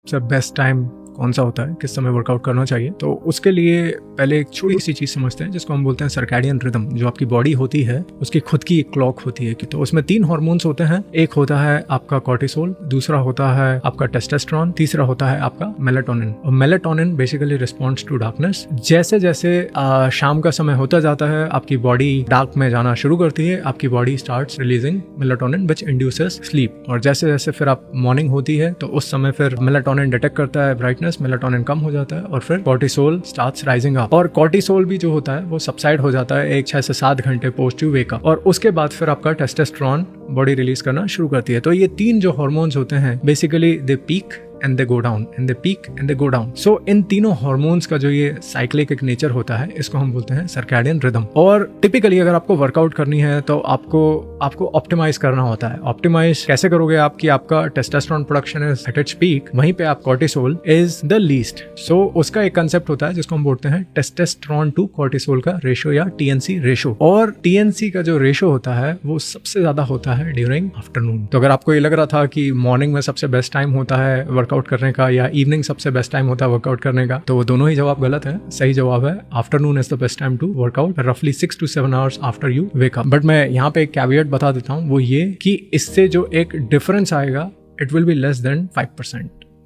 सबसे best time कौन सा होता है, किस समय वर्कआउट करना चाहिए, तो उसके लिए पहले एक छोटी सी चीज समझते हैं जिसको हम बोलते हैं सर्कैडियन रिदम। जो आपकी बॉडी होती है उसकी खुद की एक क्लॉक होती है, तो उसमें 3 हार्मोन्स होते हैं। एक होता है आपका कॉर्टिसोल, दूसरा होता है आपका टेस्टोस्टेरोन, तीसरा होता है आपका मेलाटोनिन। और melatonin basically responds to darkness. जैसे जैसे शाम का समय होता जाता है आपकी बॉडी डार्क में जाना शुरू करती है, आपकी body starts releasing melatonin which induces sleep. और जैसे जैसे फिर आप मॉर्निंग होती है तो उस समय फिर मेलाटोनिन डिटेक्ट करता है ब्राइटनेस, मेलाटोनिन कम हो जाता है और फिर कॉर्टिसोल स्टार्ट्स राइजिंग अप। और कॉर्टिसोल भी जो होता है वो सबसाइड हो जाता है 6 से 7 घंटे पोस्ट यू वेक अप। और उसके बाद फिर आपका टेस्टोस्टेरोन बॉडी रिलीज करना शुरू करती है। तो ये 3 जो हार्मोन्स होते हैं basically they peak and they go down and they peak and they go down. So इन तीनों हार्मोन्स का जो ये साइक्लिक एक नेचर होता है इसको हम बोलते हैं सर्कैडियन रिदम। और टिपिकली अगर आपको वर्कआउट करनी है तो आपको ऑप्टिमाइज करना होता है। ऑप्टिमाइज कैसे करोगे आप कि आपका testosterone production is at its peak, वहीं पे आप कॉर्टिसोल इज द लीस्ट। सो उसका एक कंसेप्ट होता है जिसको हम बोलते हैं टेस्टोस्टेरोन टू कॉर्टिसोल का रेशो या TNC रेशो। और TNC का जो रेशो होता है वो सबसे ज्यादा होता है ड्यूरिंग आफ्टरनून। तो अगर आपको ये लग रहा था कि मॉर्निंग में सबसे बेस्ट टाइम होता है वर्कआउट करने का या इवनिंग सबसे बेस्ट टाइम होता है वर्कआउट करने का, तो वो दोनों ही जवाब गलत है। सही जवाब है afternoon is the best time to work out, रफली 6 to 7 hours after you wake up. But मैं यहाँ पे एक कैविएट बता देता हूँ, वो ये कि इससे जो एक डिफरेंस आएगा it will be less than 5%।